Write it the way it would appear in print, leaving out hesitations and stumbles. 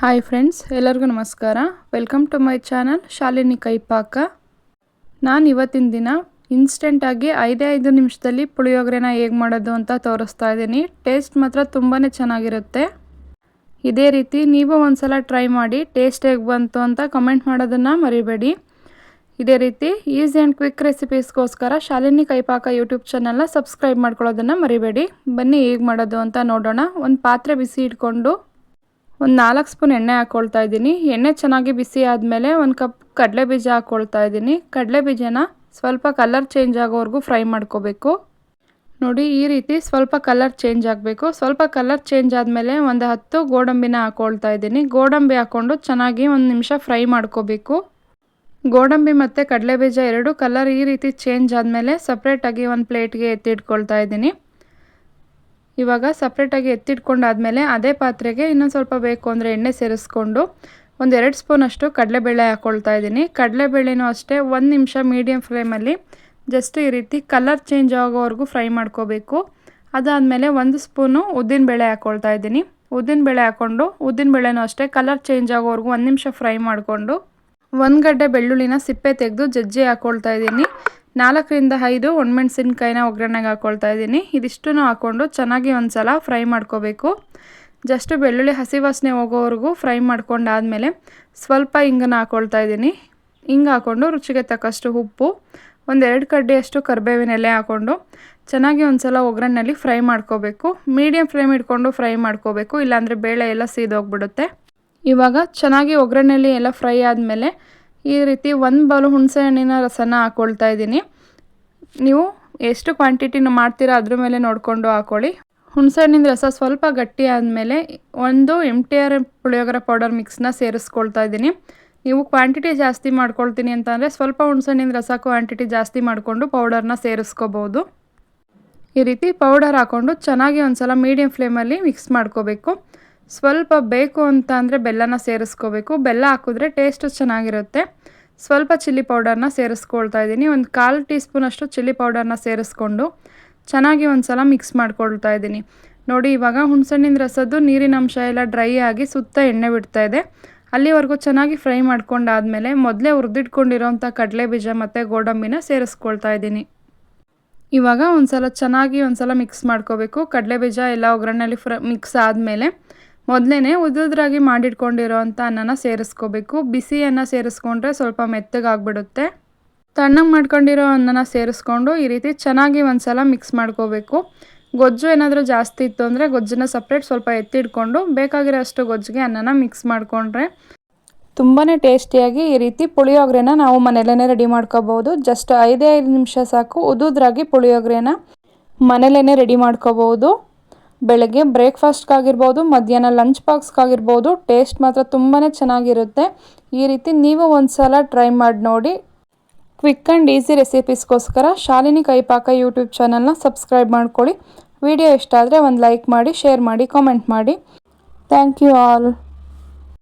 Hi friends, ಎಲ್ಲರಿಗೂ ನಮಸ್ಕಾರ. Welcome to my channel Shalini Kaipaka. ನಾನು ಇವತ್ತಿನ ದಿನ ಇನ್ಸ್ಟೆಂಟಾಗಿ 5 ನಿಮಿಷದಲ್ಲಿ ಪುಳಿಯೋಗರೆನ ಹೇಗೆ ಮಾಡೋದು ಅಂತ ತೋರಿಸ್ತಾ ಇದ್ದೀನಿ. ಟೇಸ್ಟ್ ಮಾತ್ರ ತುಂಬಾ ಚೆನ್ನಾಗಿರುತ್ತೆ. ಇದೇ ರೀತಿ ನೀವು ಒಂದ್ಸಲ ಟ್ರೈ ಮಾಡಿ ಟೇಸ್ಟ್ ಹೇಗೆ ಬಂತು ಅಂತ ಕಮೆಂಟ್ ಮಾಡೋದನ್ನು ಮರಿಬೇಡಿ. ಇದೇ ರೀತಿ ಈಸಿ ಆ್ಯಂಡ್ ಕ್ವಿಕ್ ರೆಸಿಪೀಸ್ಗೋಸ್ಕರ ಶಾಲಿನಿ ಕೈಪಾಕ ಯೂಟ್ಯೂಬ್ ಚಾನಲ್ನ ಸಬ್ಸ್ಕ್ರೈಬ್ ಮಾಡ್ಕೊಳ್ಳೋದನ್ನು ಮರಿಬೇಡಿ. ಬನ್ನಿ ಹೇಗೆ ಮಾಡೋದು ಅಂತ ನೋಡೋಣ. ಒಂದು ಪಾತ್ರೆ ಬಿಸಿ ಇಟ್ಕೊಂಡು ಒಂದು 4 ಸ್ಪೂನ್ ಎಣ್ಣೆ ಹಾಕ್ಕೊಳ್ತಾ ಇದ್ದೀನಿ. ಎಣ್ಣೆ ಚೆನ್ನಾಗಿ ಬಿಸಿ ಆದಮೇಲೆ 1 ಕಪ್ ಕಡಲೆಬೀಜ ಹಾಕ್ಕೊಳ್ತಾ ಇದ್ದೀನಿ. ಕಡಲೆಬೀಜನ ಸ್ವಲ್ಪ ಕಲರ್ ಚೇಂಜ್ ಆಗೋವರೆಗೂ ಫ್ರೈ ಮಾಡ್ಕೋಬೇಕು. ನೋಡಿ, ಈ ರೀತಿ ಸ್ವಲ್ಪ ಕಲರ್ ಚೇಂಜ್ ಆಗಬೇಕು. ಸ್ವಲ್ಪ ಕಲರ್ ಚೇಂಜ್ ಆದಮೇಲೆ ಒಂದು 10 ಗೋಡಂಬಿನ ಹಾಕ್ಕೊಳ್ತಾ ಇದ್ದೀನಿ. ಗೋಡಂಬಿ ಹಾಕ್ಕೊಂಡು ಚೆನ್ನಾಗಿ 1 ನಿಮಿಷ ಫ್ರೈ ಮಾಡ್ಕೋಬೇಕು. ಗೋಡಂಬಿ ಮತ್ತು ಕಡಲೆಬೀಜ ಎರಡು ಕಲರ್ ಈ ರೀತಿ ಚೇಂಜ್ ಆದಮೇಲೆ ಸಪ್ರೇಟಾಗಿ ಒಂದು ಪ್ಲೇಟ್ಗೆ ಎತ್ತಿಟ್ಕೊಳ್ತಾ ಇದ್ದೀನಿ. ಇವಾಗ ಸಪ್ರೇಟಾಗಿ ಎತ್ತಿಟ್ಕೊಂಡಾದಮೇಲೆ ಅದೇ ಪಾತ್ರೆಗೆ ಇನ್ನೊಂದು ಸ್ವಲ್ಪ ಬೇಕು ಅಂದರೆ ಎಣ್ಣೆ ಸೇರಿಸ್ಕೊಂಡು ಒಂದು 2 ಸ್ಪೂನಷ್ಟು ಕಡಲೆಬೇಳೆ ಹಾಕ್ಕೊಳ್ತಾ ಇದ್ದೀನಿ. ಕಡಲೆಬೇಳೆನೂ ಅಷ್ಟೇ 1 ನಿಮಿಷ ಮೀಡಿಯಮ್ ಫ್ಲೇಮಲ್ಲಿ ಜಸ್ಟ್ ಈ ರೀತಿ ಕಲರ್ ಚೇಂಜ್ ಆಗೋವರೆಗೂ ಫ್ರೈ ಮಾಡ್ಕೋಬೇಕು. ಅದಾದಮೇಲೆ 1 ಸ್ಪೂನು ಉದ್ದಿನಬೇಳೆ ಹಾಕ್ಕೊಳ್ತಾ ಇದ್ದೀನಿ. ಉದ್ದಿನಬೇಳೆ ಹಾಕ್ಕೊಂಡು ಉದ್ದಿನಬೇಳೆನೂ ಅಷ್ಟೇ ಕಲರ್ ಚೇಂಜ್ ಆಗೋವರೆಗೂ 1 ನಿಮಿಷ ಫ್ರೈ ಮಾಡಿಕೊಂಡು 1 ಗಡ್ಡೆ ಬೆಳ್ಳುಳ್ಳಿನ ಸಿಪ್ಪೆ ತೆಗೆದು ಜಜ್ಜಿ ಹಾಕ್ಕೊಳ್ತಾ ಇದ್ದೀನಿ. 4ರಿಂದ 5 ಒಣಮೆಣಸಿನ್ಕಾಯಿನ ಒಗ್ಗರಣೆಗೆ ಹಾಕ್ಕೊಳ್ತಾ ಇದ್ದೀನಿ. ಇದಿಷ್ಟನ್ನು ಹಾಕ್ಕೊಂಡು ಚೆನ್ನಾಗಿ ಒಂದು ಸಲ ಫ್ರೈ ಮಾಡ್ಕೋಬೇಕು. ಜಸ್ಟ್ ಬೆಳ್ಳುಳ್ಳಿ ಹಸಿ ವಾಸನೆ ಹೋಗೋವರೆಗೂ ಫ್ರೈ ಮಾಡ್ಕೊಂಡಾದಮೇಲೆ ಸ್ವಲ್ಪ ಹಿಂಗನ್ನು ಹಾಕ್ಕೊಳ್ತಾ ಇದ್ದೀನಿ. ಹಿಂಗೆ ಹಾಕ್ಕೊಂಡು ರುಚಿಗೆ ತಕ್ಕಷ್ಟು ಉಪ್ಪು, 1-2 ಕಡ್ಡಿಯಷ್ಟು ಕರಿಬೇವಿನ ಎಲೆ ಹಾಕ್ಕೊಂಡು ಚೆನ್ನಾಗಿ ಒಂದು ಸಲ ಒಗ್ಗರಣೆಯಲ್ಲಿ ಫ್ರೈ ಮಾಡ್ಕೋಬೇಕು. ಮೀಡಿಯಮ್ ಫ್ಲೇಮ್ ಇಟ್ಕೊಂಡು ಫ್ರೈ ಮಾಡ್ಕೋಬೇಕು, ಇಲ್ಲಾಂದರೆ ಬೇಳೆ ಎಲ್ಲ ಸೀದೋಗ್ಬಿಡುತ್ತೆ. ಇವಾಗ ಚೆನ್ನಾಗಿ ಒಗ್ಗರಣೆಯಲ್ಲಿ ಎಲ್ಲ ಫ್ರೈ ಆದಮೇಲೆ ಈ ರೀತಿ 1 ಬೌಲ್ ಹುಣಸೆಹಣ್ಣಿನ ರಸನ ಹಾಕ್ಕೊಳ್ತಾ ಇದ್ದೀನಿ. ನೀವು ಎಷ್ಟು ಕ್ವಾಂಟಿಟಿನ ಮಾಡ್ತೀರಾ ಅದ್ರ ಮೇಲೆ ನೋಡಿಕೊಂಡು ಹಾಕ್ಕೊಳ್ಳಿ. ಹುಣಸೆಹಣ್ಣಿನ ರಸ ಸ್ವಲ್ಪ ಗಟ್ಟಿ ಆದಮೇಲೆ 1 MTR ಪುಳಿಯೋಗರೆ ಪೌಡರ್ ಮಿಕ್ಸ್ನ ಸೇರಿಸ್ಕೊಳ್ತಾ ಇದ್ದೀನಿ. ನೀವು ಕ್ವಾಂಟಿಟಿ ಜಾಸ್ತಿ ಮಾಡ್ಕೊಳ್ತೀನಿ ಅಂತಂದರೆ ಸ್ವಲ್ಪ ಹುಣಸೆಹಣ್ಣಿನ ರಸ ಕ್ವಾಂಟಿಟಿ ಜಾಸ್ತಿ ಮಾಡಿಕೊಂಡು ಪೌಡರ್ನ ಸೇರಿಸ್ಕೋಬೋದು. ಈ ರೀತಿ ಪೌಡರ್ ಹಾಕ್ಕೊಂಡು ಚೆನ್ನಾಗಿ ಒಂದು ಸಲ ಮೀಡಿಯಮ್ ಫ್ಲೇಮಲ್ಲಿ ಮಿಕ್ಸ್ ಮಾಡ್ಕೋಬೇಕು. ಸ್ವಲ್ಪ ಬೇಕು ಅಂತ ಅಂದರೆ ಬೆಲ್ಲನ ಸೇರಿಸ್ಕೋಬೇಕು. ಬೆಲ್ಲ ಹಾಕಿದ್ರೆ ಟೇಸ್ಟು ಚೆನ್ನಾಗಿರುತ್ತೆ. ಸ್ವಲ್ಪ ಚಿಲ್ಲಿ ಪೌಡರ್ನ ಸೇರಿಸ್ಕೊಳ್ತಾ ಇದ್ದೀನಿ. 1/4 ಟೀ ಸ್ಪೂನಷ್ಟು ಚಿಲ್ಲಿ ಪೌಡರ್ನ ಸೇರಿಸ್ಕೊಂಡು ಚೆನ್ನಾಗಿ ಒಂದು ಸಲ ಮಿಕ್ಸ್ ಮಾಡ್ಕೊಳ್ತಾ ಇದ್ದೀನಿ. ನೋಡಿ, ಇವಾಗ ಹುಣಸೆಹಣ್ಣಿನ ರಸದ್ದು ನೀರಿನ ಅಂಶ ಎಲ್ಲ ಡ್ರೈ ಆಗಿ ಸುತ್ತ ಎಣ್ಣೆ ಬಿಡ್ತಾ ಇದೆ. ಅಲ್ಲಿವರೆಗೂ ಚೆನ್ನಾಗಿ ಫ್ರೈ ಮಾಡ್ಕೊಂಡಾದಮೇಲೆ ಮೊದಲೇ ಹುರಿದಿಟ್ಕೊಂಡಿರೋಂಥ ಕಡಲೆಬೀಜ ಮತ್ತು ಗೋಡಂಬಿನ ಸೇರಿಸ್ಕೊಳ್ತಾ ಇದ್ದೀನಿ. ಇವಾಗ ಒಂದು ಸಲ ಚೆನ್ನಾಗಿ ಒಂದು ಸಲ ಮಿಕ್ಸ್ ಮಾಡ್ಕೋಬೇಕು. ಕಡಲೆಬೀಜ ಎಲ್ಲ ಒಗ್ಗರಣೆಯಲ್ಲಿ ಮಿಕ್ಸ್ ಆದಮೇಲೆ ಮೊದಲೇ ಉದುದ್ರಾಗಿ ಮಾಡಿಟ್ಕೊಂಡಿರೋ ಅಂಥ ಅನ್ನನ ಸೇರಿಸ್ಕೋಬೇಕು. ಬಿಸಿ ಅನ್ನ ಸೇರಿಸ್ಕೊಂಡ್ರೆ ಸ್ವಲ್ಪ ಮೆತ್ತಗಾಗ್ಬಿಡುತ್ತೆ. ತಣ್ಣಗೆ ಮಾಡ್ಕೊಂಡಿರೋ ಅನ್ನನ ಸೇರಿಸ್ಕೊಂಡು ಈ ರೀತಿ ಚೆನ್ನಾಗಿ ಒಂದು ಸಲ ಮಿಕ್ಸ್ ಮಾಡ್ಕೋಬೇಕು. ಗೊಜ್ಜು ಏನಾದರೂ ಜಾಸ್ತಿ ಇತ್ತು ಅಂದರೆ ಗೊಜ್ಜನ್ನ ಸಪ್ರೇಟ್ ಸ್ವಲ್ಪ ಎತ್ತಿಡ್ಕೊಂಡು ಬೇಕಾಗಿರೋ ಅಷ್ಟು ಗೊಜ್ಜಿಗೆ ಅನ್ನನ ಮಿಕ್ಸ್ ಮಾಡಿಕೊಂಡ್ರೆ ತುಂಬಾ ಟೇಸ್ಟಿಯಾಗಿ ಈ ರೀತಿ ಪುಳಿಯೋಗರೆನ ನಾವು ಮನೆಯಲ್ಲೇ ರೆಡಿ ಮಾಡ್ಕೋಬೋದು. ಜಸ್ಟ್ 5 ನಿಮಿಷ ಸಾಕು. ಉದುದ್ರಾಗಿ ಪುಳಿಯೋಗರೆನ ಮನೆಯಲ್ಲೇ ರೆಡಿ ಮಾಡ್ಕೋಬೋದು. ಬೆಳಗ್ಗೆ ಬ್ರೇಕ್ಫಾಸ್ಟ್ಗಾಗಿರ್ಬೋದು, ಮಧ್ಯಾಹ್ನ ಲಂಚ್ ಬಾಕ್ಸ್ಗಾಗಿರ್ಬೋದು. ಟೇಸ್ಟ್ ಮಾತ್ರ ತುಂಬಾ ಚೆನ್ನಾಗಿರುತ್ತೆ. ಈ ರೀತಿ ನೀವು ಒಂದು ಸಲ ಟ್ರೈ ಮಾಡಿ ನೋಡಿ. ಕ್ವಿಕ್ ಆ್ಯಂಡ್ ಈಸಿ ರೆಸಿಪೀಸ್ಗೋಸ್ಕರ ಶಾಲಿನಿ ಕೈಪಾಕ ಯೂಟ್ಯೂಬ್ ಚಾನಲ್ನ ಸಬ್ಸ್ಕ್ರೈಬ್ ಮಾಡ್ಕೊಳ್ಳಿ. ವಿಡಿಯೋ ಇಷ್ಟ ಆದರೆ ಒಂದು ಲೈಕ್ ಮಾಡಿ, ಶೇರ್ ಮಾಡಿ, ಕಾಮೆಂಟ್ ಮಾಡಿ. Thank you all.